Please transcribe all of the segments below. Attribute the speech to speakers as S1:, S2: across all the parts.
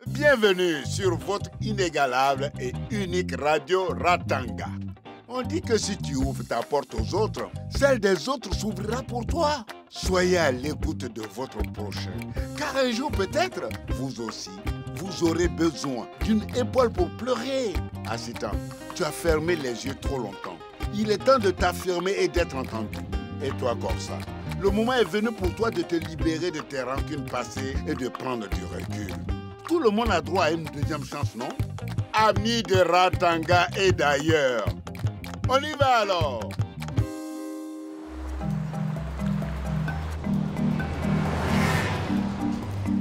S1: Bienvenue sur votre inégalable et unique radio Ratanga. On dit que si tu ouvres ta porte aux autres, celle des autres s'ouvrira pour toi. Soyez à l'écoute de votre prochain, car un jour peut-être, vous aussi, vous aurez besoin d'une épaule pour pleurer. Assistant, tu as fermé les yeux trop longtemps. Il est temps de t'affirmer et d'être entendu. Et toi, Corsa, le moment est venu pour toi de te libérer de tes rancunes passées et de prendre du recul. Tout le monde a droit à une deuxième chance, non? Amis de Ratanga et d'ailleurs. On y va alors.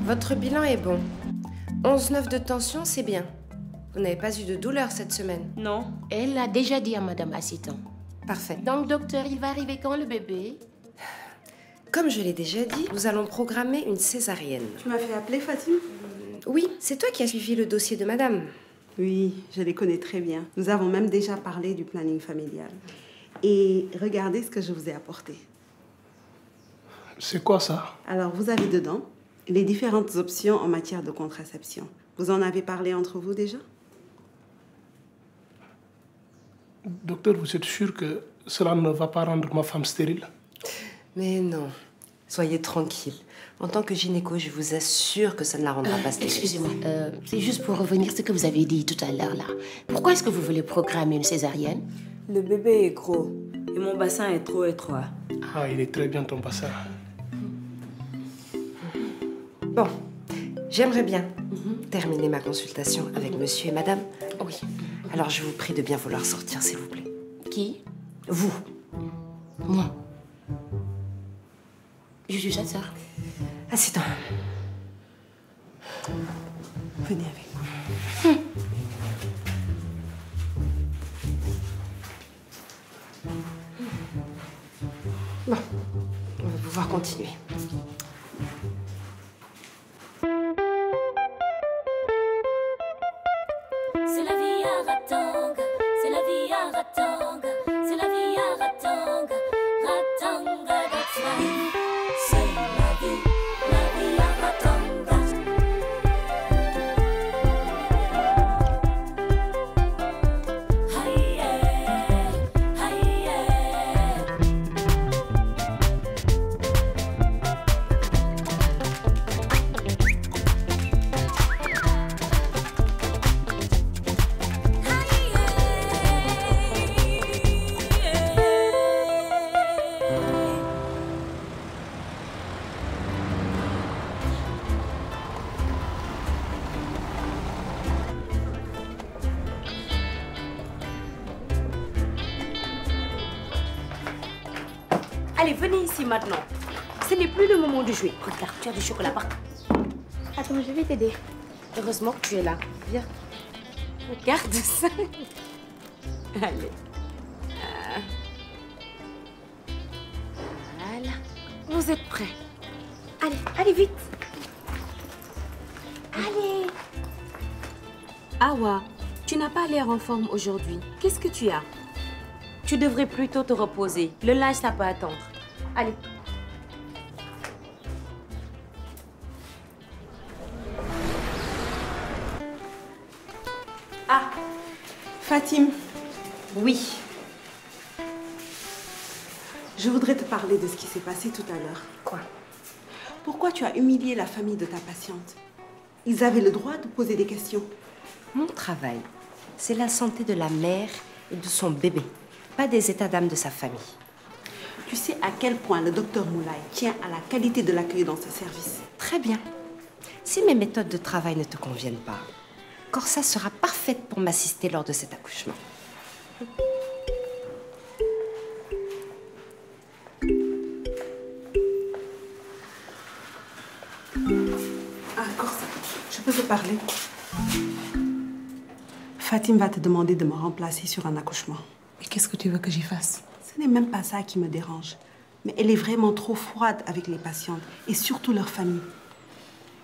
S2: Votre bilan est bon. 11,9 de tension, c'est bien. Vous n'avez pas eu de douleur cette semaine?
S3: Non. Elle l'a déjà dit à Madame Assitan.
S2: Parfait.
S3: Donc, docteur, il va arriver quand le bébé?
S2: Comme je l'ai déjà dit, nous allons programmer une césarienne.
S4: Tu m'as fait appeler, Fatim?
S2: Oui, c'est toi qui as suivi le dossier de madame.
S4: Oui, je les connais très bien. Nous avons même déjà parlé du planning familial. Et regardez ce que je vous ai apporté.
S5: C'est quoi ça?
S4: Alors, vous avez dedans les différentes options en matière de contraception. Vous en avez parlé entre vous déjà?
S5: Docteur, vous êtes sûr que cela ne va pas rendre ma femme stérile?
S2: Mais non, soyez tranquille. En tant que gynéco, je vous assure que ça ne la rendra pas stérile.
S3: Excusez-moi, c'est juste pour revenir à ce que vous avez dit tout à l'heure là. Pourquoi est-ce que vous voulez programmer une césarienne?
S6: Le bébé est gros et mon bassin est trop étroit.
S5: Ah, il est très bien ton bassin.
S2: Bon, j'aimerais bien terminer ma consultation avec monsieur et madame.
S3: Oui.
S2: Alors je vous prie de bien vouloir sortir, s'il vous plaît.
S3: Qui?
S2: Vous.
S3: Moi. Je suis sa sœur.
S2: Assieds-toi.
S4: Venez avec moi.
S2: Bon, on va pouvoir continuer.
S7: C'est la vie à Ratanga, c'est la vie à Ratanga, c'est la vie à Ratanga, Ratanga, that's life. C'est la vie à Ratanga. Aïe, aïe,
S3: Allez, venez ici maintenant. Ce n'est plus le moment de jouer. Regarde, tu as du chocolat partout.
S8: Attends, je vais t'aider.
S3: Heureusement que tu es là. Viens. Regarde ça. Allez. Ah. Voilà. Vous êtes prêts?
S8: Allez, allez vite.
S3: Allez. Awa, tu n'as pas l'air en forme aujourd'hui. Qu'est-ce que tu as? Tu devrais plutôt te reposer. Le linge, ça peut attendre. Allez.
S4: Ah, Fatim.
S3: Oui.
S4: Je voudrais te parler de ce qui s'est passé tout à l'heure.
S2: Quoi?
S4: Pourquoi tu as humilié la famille de ta patiente? Ils avaient le droit de poser des questions.
S2: Mon travail, c'est la santé de la mère et de son bébé, pas des états d'âme de sa famille.
S4: Tu sais à quel point le docteur Moulay tient à la qualité de l'accueil dans ce service.
S2: Très bien. Si mes méthodes de travail ne te conviennent pas, Corsa sera parfaite pour m'assister lors de cet accouchement.
S4: Ah, Corsa, je peux te parler? Fatim va te demander de me remplacer sur un accouchement.
S6: Et qu'est-ce que tu veux que j'y fasse?
S4: Ce n'est même pas ça qui me dérange. Mais elle est vraiment trop froide avec les patientes et surtout leur famille.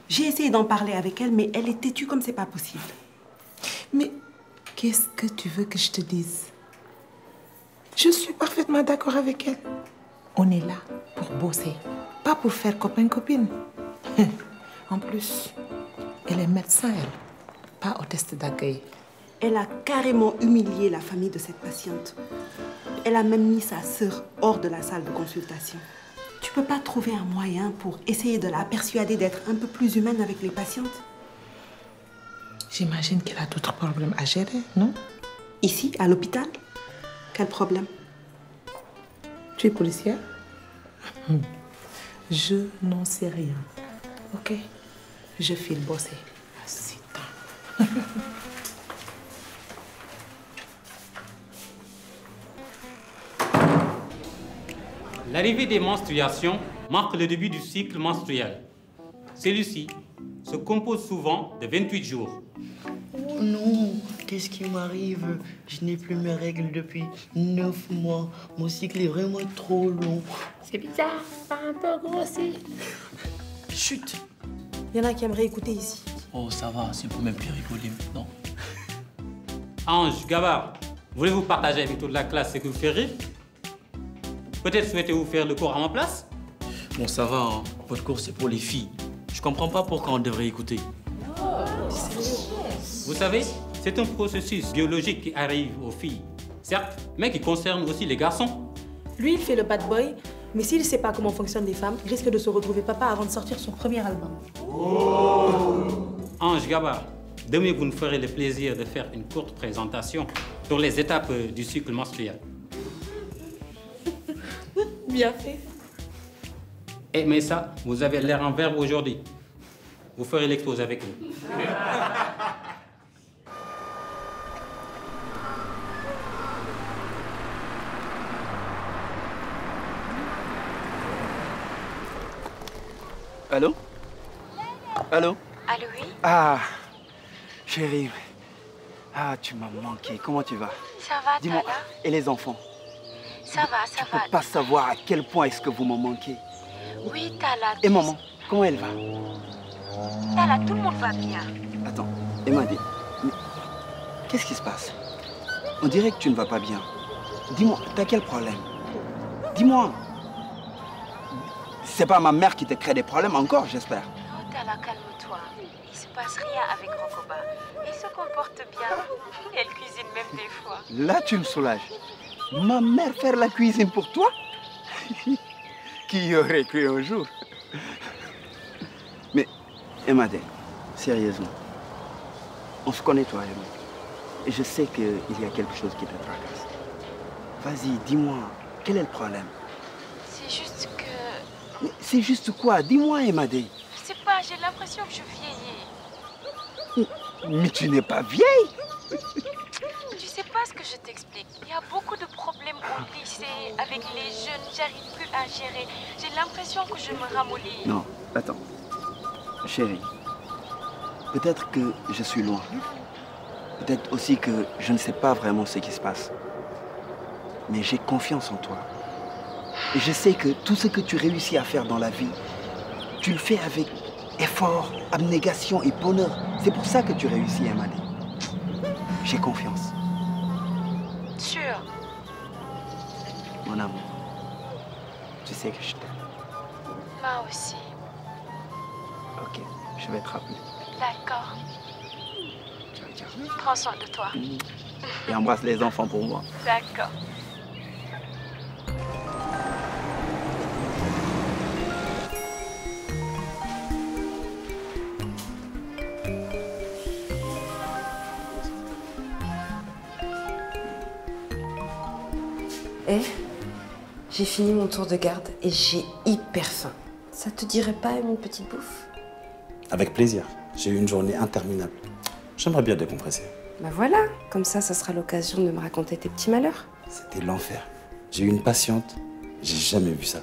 S4: J'ai essayé d'en parler avec elle, mais elle est têtue comme c'est pas possible.
S6: Mais qu'est-ce que tu veux que je te dise? Je suis parfaitement d'accord avec elle. On est là pour bosser, pas pour faire copain-copine. En plus, Elle est médecin, elle, pas hôtesse d'accueil.
S4: Elle a carrément humilié la famille de cette patiente. Elle a même mis sa sœur hors de la salle de consultation. Tu peux pas trouver un moyen pour essayer de la persuader d'être un peu plus humaine avec les patientes?
S6: J'imagine qu'elle a d'autres problèmes à gérer, non?
S4: Ici, à l'hôpital? Quel problème?
S6: Tu es policière? Je n'en sais rien. Ok? Je file bosser. Assis-toi.
S9: L'arrivée des menstruations marque le début du cycle menstruel. Celui-ci se compose souvent de 28 jours.
S10: Oh non, qu'est-ce qui m'arrive? Je n'ai plus mes règles depuis 9 mois. Mon cycle est vraiment trop long.
S8: C'est bizarre, pas un peu grossi.
S11: Chut!
S12: Il y en a qui aimeraient écouter ici.
S11: Oh, ça va, c'est pour même plus rigoler maintenant.
S9: Ange, Gabard, voulez-vous partager avec toute la classe ce que vous faites rire? Peut-être souhaitez-vous faire le cours à ma place?
S11: Bon, ça va, hein. Votre cours, c'est pour les filles. Je comprends pas pourquoi on devrait écouter.
S9: Vous savez, c'est un processus biologique qui arrive aux filles, certes, mais qui concerne aussi les garçons.
S12: Lui, il fait le bad boy, mais s'il ne sait pas comment fonctionnent les femmes, il risque de se retrouver papa avant de sortir son premier album.
S9: Ange Gabard, demain vous nous ferez le plaisir de faire une courte présentation sur les étapes du cycle menstruel.
S12: Bien fait.
S9: Eh, mais ça, vous avez l'air en verbe aujourd'hui. Vous ferez l'exposé avec nous.
S13: Allô? Allô?
S8: Allô, oui?
S13: Ah, chérie. Ah, tu m'as manqué. Comment tu vas?
S8: Ça va,
S13: Dis-moi,
S8: Tala?
S13: et les enfants?
S8: Ça va, ça va.
S13: Je peux pas savoir à quel point est-ce que vous me manquez.
S8: Oui, Tala.
S13: Et maman, comment elle va?
S8: Tala, tout le monde va bien.
S13: Attends, Emma, mais qu'est-ce qui se passe? On dirait que tu ne vas pas bien. Dis-moi, t'as quel problème? Dis-moi. C'est pas ma mère qui te crée des problèmes encore, j'espère.
S8: Non, Tala, calme-toi. Il se passe rien avec Rokoba. Il se comporte bien. Elle cuisine même des fois.
S13: Là, tu me soulages. Ma mère faire la cuisine pour toi? Qui aurait cru un jour? Mais, Emade, sérieusement, on se connaît toi et moi. Et je sais qu'il y a quelque chose qui te tracasse. Vas-y, dis-moi, quel est le problème?
S8: C'est juste que...
S13: Mais c'est juste quoi? Dis-moi, Emade.
S8: Je sais pas, j'ai l'impression que je vieillis.
S13: Mais tu n'es pas vieille.
S8: Tu sais pas ce que je t'explique. Il y a beaucoup de problèmes au lycée, avec les jeunes, j'arrive plus à gérer. J'ai l'impression que je me ramollis.
S13: Non, attends. Chérie, peut-être que je suis loin. Peut-être aussi que je ne sais pas vraiment ce qui se passe. Mais j'ai confiance en toi. Et je sais que tout ce que tu réussis à faire dans la vie, tu le fais avec effort, abnégation et bonheur. C'est pour ça que tu réussis, Emade. J'ai confiance.
S8: Sûr?
S13: Mon amour, tu sais que je t'aime.
S8: Moi aussi.
S13: Ok, je vais te rappeler.
S8: D'accord.
S13: Ciao, ciao.
S8: Prends soin de toi.
S13: Et embrasse les enfants pour moi.
S8: D'accord.
S2: Eh, j'ai fini mon tour de garde et j'ai hyper faim. Ça te dirait pas une petite bouffe?
S14: Avec plaisir. J'ai eu une journée interminable. J'aimerais bien décompresser.
S2: Bah voilà, comme ça sera l'occasion de me raconter tes petits malheurs.
S14: C'était l'enfer. J'ai eu une patiente, j'ai jamais vu ça.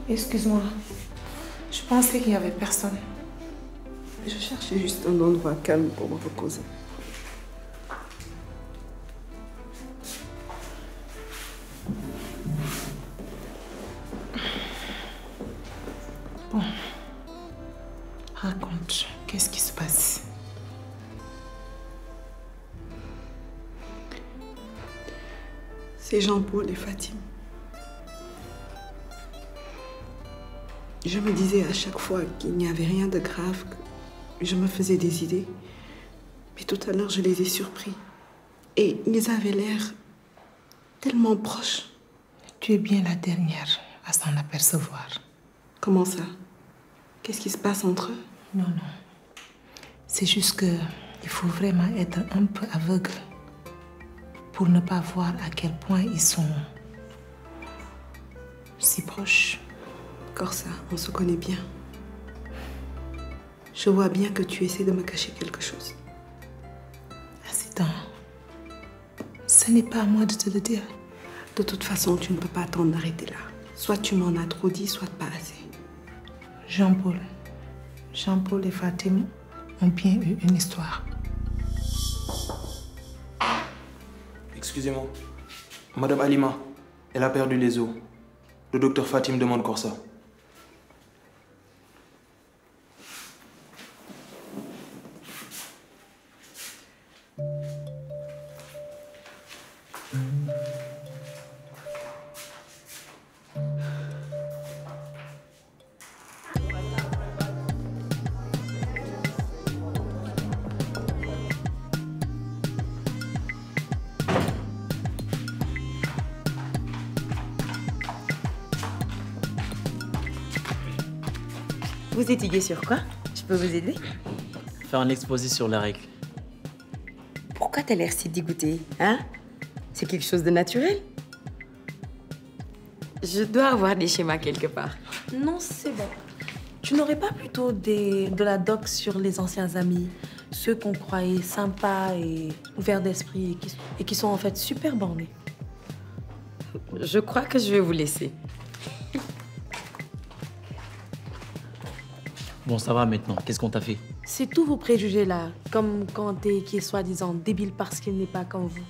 S6: Excuse-moi. Je pensais qu'il n'y avait personne.
S4: Je cherchais juste un endroit calme pour me reposer.
S6: Bon. Raconte, qu'est-ce qui se passe?
S4: C'est Jean-Paul et Fatim. Je me disais à chaque fois qu'il n'y avait rien de grave, que je me faisais des idées. Mais tout à l'heure, je les ai surpris. Et ils avaient l'air tellement proches.
S6: Tu es bien la dernière à s'en apercevoir.
S4: Comment ça? Qu'est-ce qui se passe entre eux?
S6: Non, non. C'est juste que il faut vraiment être un peu aveugle pour ne pas voir à quel point ils sont si proches.
S4: Corsa, on se connaît bien. Je vois bien que tu essaies de me cacher quelque chose.
S6: Accident. Ce n'est pas à moi de te le dire.
S4: De toute façon, tu ne peux pas t'en arrêter là. Soit tu m'en as trop dit, soit pas assez.
S6: Jean-Paul. Jean-Paul et Fatim ont bien eu une histoire.
S15: Excusez-moi. Madame Halima, elle a perdu les os. Le docteur Fatim demande Corsa.
S3: Vous étudiez sur quoi? Je peux vous aider?
S11: Faire un exposé sur les règles.
S3: Pourquoi t'as l'air si dégoûtée, hein? C'est quelque chose de naturel? Je dois avoir des schémas quelque part.
S12: Non, c'est bon. Tu n'aurais pas plutôt de la doc sur les anciens amis, ceux qu'on croyait sympas et ouverts d'esprit et qui sont en fait super bornés?
S3: Je crois que je vais vous laisser.
S11: Bon, ça va maintenant. Qu'est-ce qu'on t'a fait?
S12: C'est tous vos préjugés là, comme Kanté qui est soi-disant débile parce qu'il n'est pas comme vous.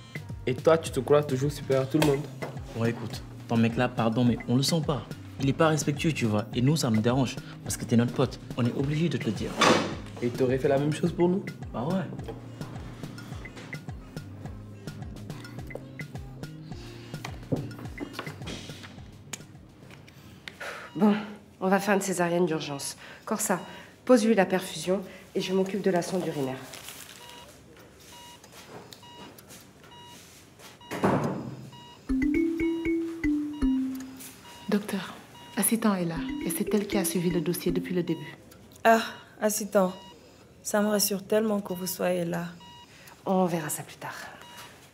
S16: Et toi, tu te crois toujours supérieur à tout le monde?
S11: Bon, écoute, ton mec là, pardon, mais on le sent pas. Il est pas respectueux, tu vois. Et nous, ça nous dérange. Parce que t'es notre pote. On est obligé de te le dire.
S16: Et t'aurais fait la même chose pour nous?
S11: Bah ouais.
S2: Bon, on va faire une césarienne d'urgence. Corsa, pose-lui la perfusion et je m'occupe de la sonde urinaire.
S6: Docteur, Assitan est là et c'est elle qui a suivi le dossier depuis le début.
S17: Ah, Assitan, ça me rassure tellement que vous soyez là.
S2: On verra ça plus tard.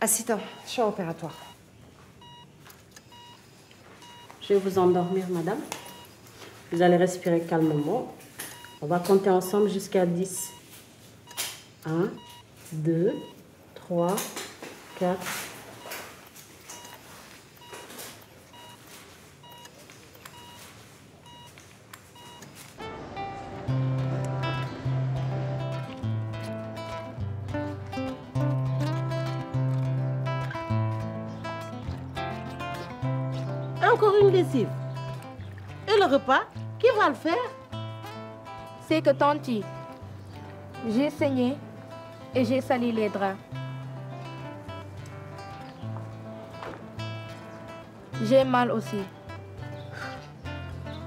S2: Assitan, champ opératoire.
S18: Je vais vous endormir, madame. Vous allez respirer calmement. On va compter ensemble jusqu'à 10. 1, 2, 3, 4.
S19: Encore une lessive. Et le repas, qui va le faire?
S20: C'est que tanti, j'ai saigné et j'ai sali les draps. J'ai mal aussi.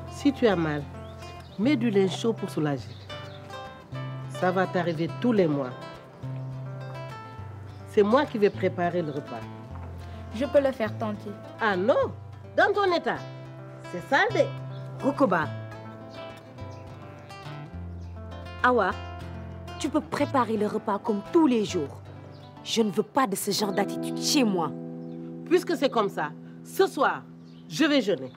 S19: Si tu as mal, mets du linge chaud pour soulager. Ça va t'arriver tous les mois. C'est moi qui vais préparer le repas.
S20: Je peux le faire, tanti.
S19: Ah non? Dans ton état, c'est sale. Rokoba.
S3: Awa, tu peux préparer le repas comme tous les jours. Je ne veux pas de ce genre d'attitude chez moi.
S19: Puisque c'est comme ça, ce soir, je vais jeûner.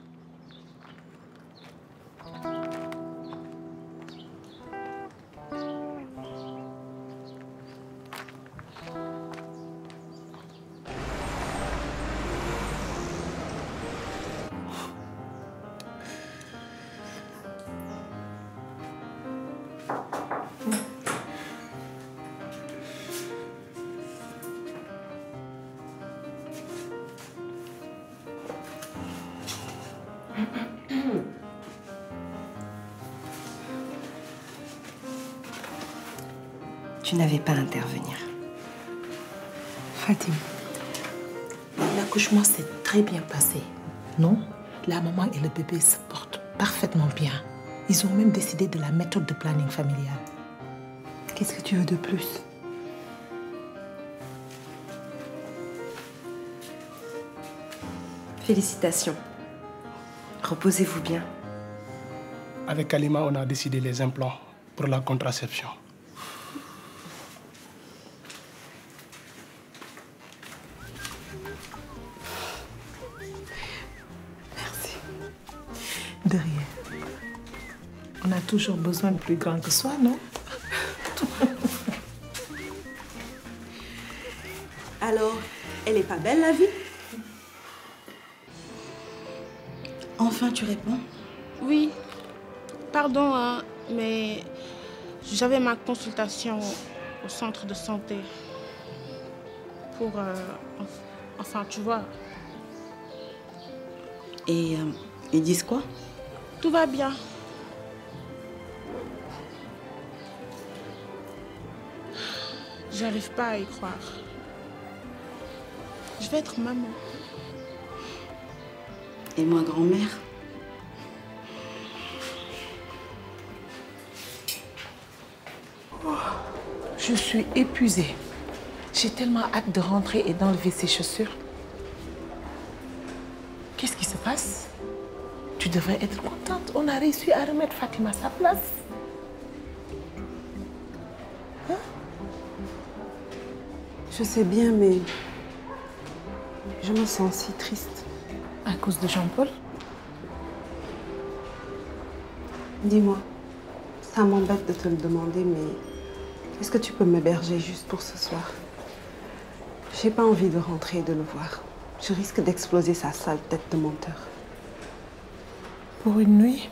S2: Tu n'avais pas à intervenir.
S6: Fatima, l'accouchement s'est très bien passé, non? La maman et le bébé se portent parfaitement bien. Ils ont même décidé de la méthode de planning familial.
S4: Qu'est-ce que tu veux de plus?
S2: Félicitations. Reposez-vous bien.
S5: Avec Alima, on a décidé les implants pour la contraception.
S6: Merci. De rien. On a toujours besoin de plus grand que soi, non?
S4: Alors, elle est pas belle la vie?
S12: Enfin, tu réponds?
S20: Oui. Pardon, hein, mais j'avais ma consultation au centre de santé. Pour... enfin, tu vois.
S12: Et ils disent quoi?
S20: Tout va bien. J'arrive pas à y croire. Je vais être maman.
S12: Et moi, grand-mère?
S6: Je suis épuisée. J'ai tellement hâte de rentrer et d'enlever ces chaussures. Qu'est-ce qui se passe? Tu devrais être contente. On a réussi à remettre Fatima à sa place.
S4: Hein? Je sais bien, mais je me sens si triste.
S6: À cause de Jean-Paul?
S4: Dis-moi, ça m'embête de te le demander, mais est-ce que tu peux m'héberger juste pour ce soir? J'ai pas envie de rentrer et de le voir. Je risque d'exploser sa sale tête de menteur.
S6: Pour une nuit?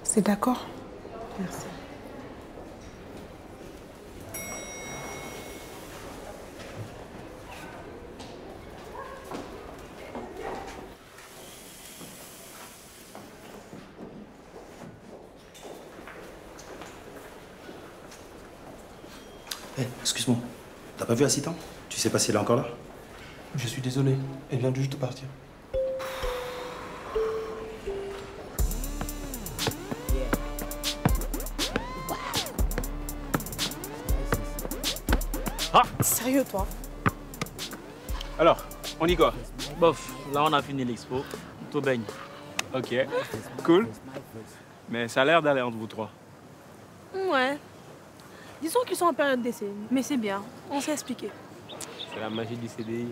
S6: C'est d'accord?
S4: Merci.
S14: Hé, excuse-moi. T'as pas vu Assitan? Tu sais pas si elle est encore là?
S15: Je suis désolé, elle vient juste de partir.
S12: Ah! Sérieux, toi?
S16: Alors, on y quoi?
S11: Bof, là on a fini l'expo. Tout baigne.
S16: Ok, cool. Mais ça a l'air d'aller entre vous trois.
S12: Ouais. Disons qu'ils sont en période d'essai, mais c'est bien. On s'est expliqué.
S16: C'est la magie du CDI.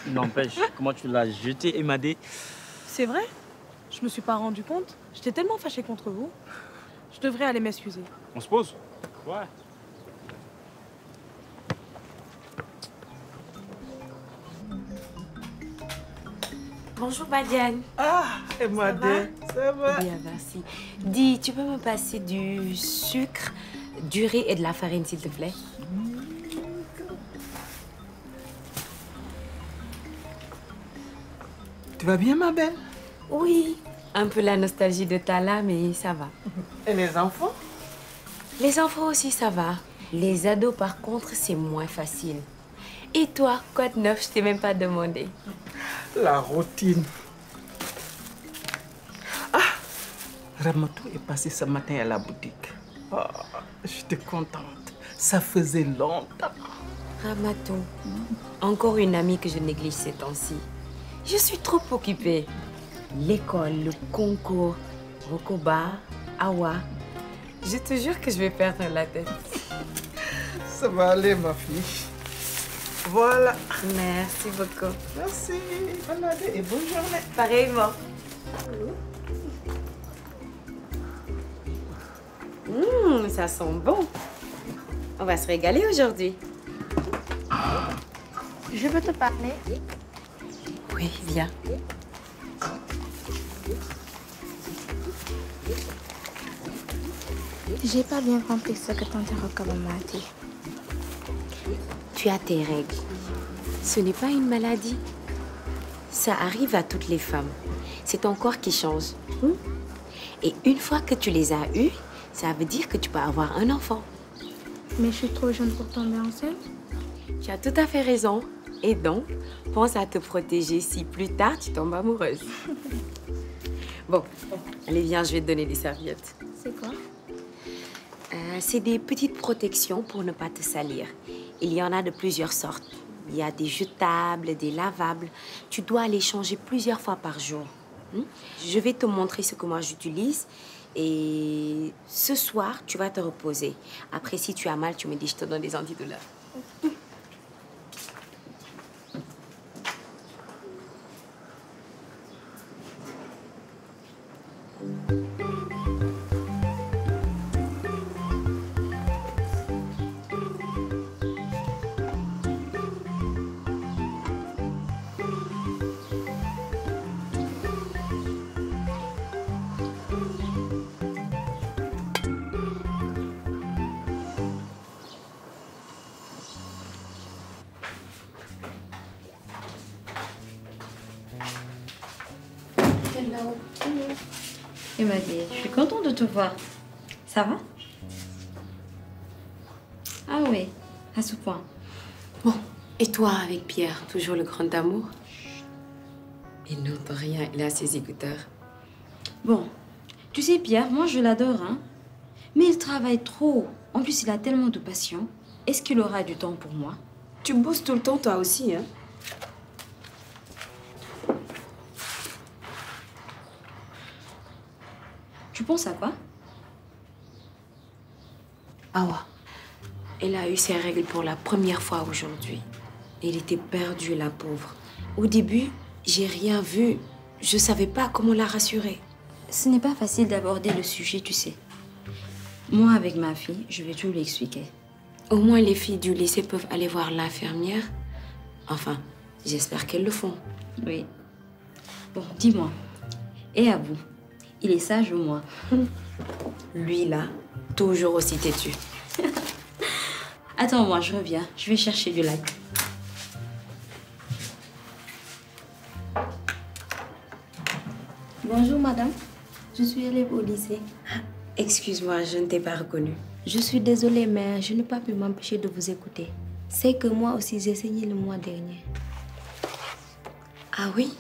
S11: N'empêche, comment tu l'as jeté, Emadé?
S12: C'est vrai? Je me suis pas rendu compte. J'étais tellement fâchée contre vous. Je devrais aller m'excuser.
S16: On se pose? Ouais.
S3: Bonjour Badiane.
S6: Ah, Emadé, ça va?
S3: Bien, merci. Dis, tu peux me passer du sucre, du riz et de la farine, s'il te plaît?
S6: Tu vas bien, ma belle?
S3: Oui. Un peu la nostalgie de Tala, mais ça va.
S6: Et les enfants?
S3: Les enfants aussi, ça va. Les ados, par contre, c'est moins facile. Et toi, quoi de neuf? Je t'ai même pas demandé.
S6: La routine. Ah! Ramatou est passé ce matin à la boutique. Oh, j'étais contente. Ça faisait longtemps.
S3: Ramatou, encore une amie que je néglige ces temps-ci. Je suis trop occupée. L'école, le concours, Rokoba, Awa. Je te jure que je vais perdre la tête.
S6: Ça va aller, ma fille. Voilà.
S3: Merci beaucoup.
S6: Merci. Bonne année et bonne journée.
S3: Pareillement. Ça sent bon. On va se régaler aujourd'hui.
S20: Je peux te parler?
S3: Oui, viens.
S20: J'ai pas bien compris ce que tante Rokoba m'a dit.
S3: Tu as tes règles. Ce n'est pas une maladie. Ça arrive à toutes les femmes. C'est ton corps qui change. Et une fois que tu les as eues, ça veut dire que tu peux avoir un enfant.
S20: Mais je suis trop jeune pour tomber enceinte.
S3: Tu as tout à fait raison. Et donc, pense à te protéger si plus tard tu tombes amoureuse. Bon, allez, viens, je vais te donner des serviettes.
S20: C'est quoi?
S3: C'est des petites protections pour ne pas te salir. Il y en a de plusieurs sortes. Il y a des jetables, des lavables. Tu dois les changer plusieurs fois par jour. Je vais te montrer ce que moi j'utilise. Et ce soir, tu vas te reposer. Après, si tu as mal, tu me dis, je te donne des antidouleurs.
S21: Emadé, je suis contente de te voir. Ça va? Ah oui, à ce point.
S3: Bon, et toi avec Pierre, toujours le grand amour? Il n'entend rien, il a ses écouteurs.
S21: Bon, tu sais Pierre, moi je l'adore, hein. Mais il travaille trop. En plus, il a tellement de passion. Est-ce qu'il aura du temps pour moi?
S3: Tu bosses tout le temps toi aussi, hein?
S21: Tu penses à quoi?
S3: Awa, elle a eu ses règles pour la première fois aujourd'hui. Elle était perdue, la pauvre. Au début, j'ai rien vu. Je savais pas comment la rassurer.
S21: Ce n'est pas facile d'aborder le sujet, tu sais. Moi, avec ma fille, je vais tout lui expliquer.
S3: Au moins, les filles du lycée peuvent aller voir l'infirmière. Enfin, j'espère qu'elles le font.
S21: Oui. Bon, dis-moi. Et à vous? Il est sage ou moi?
S3: Lui, là, toujours aussi têtu.
S21: Attends-moi, je reviens. Je vais chercher du lac.
S20: Bonjour madame, je suis élève au lycée.
S3: Excuse-moi, je ne t'ai pas reconnue.
S20: Je suis désolée, mais je n'ai pas pu m'empêcher de vous écouter. C'est que moi aussi j'ai saigné le mois dernier.
S3: Ah oui?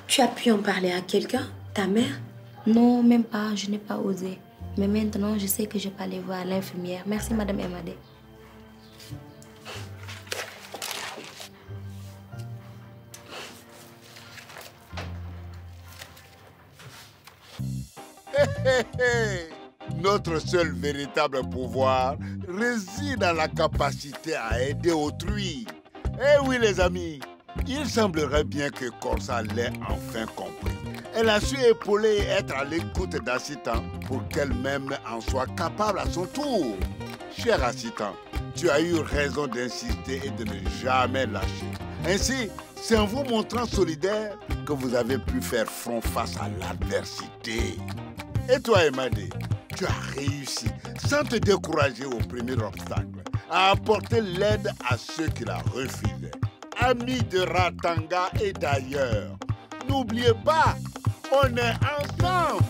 S3: Tu as pu en parler à quelqu'un? Ta mère?
S20: Non, même pas, je n'ai pas osé. Mais maintenant, je sais que je peux aller voir l'infirmière. Merci madame Emadé.
S1: Notre seul véritable pouvoir réside dans la capacité à aider autrui. Eh oui les amis, il semblerait bien que Corsa l'ait enfin compris. Elle a su épauler et être à l'écoute d'Assitan pour qu'elle-même en soit capable à son tour. Cher Assitan, tu as eu raison d'insister et de ne jamais lâcher. Ainsi, c'est en vous montrant solidaire que vous avez pu faire front face à l'adversité. Et toi, Emadé, tu as réussi, sans te décourager au premier obstacle, à apporter l'aide à ceux qui la refusaient. Amis de Ratanga et d'ailleurs, n'oubliez pas, on est ensemble.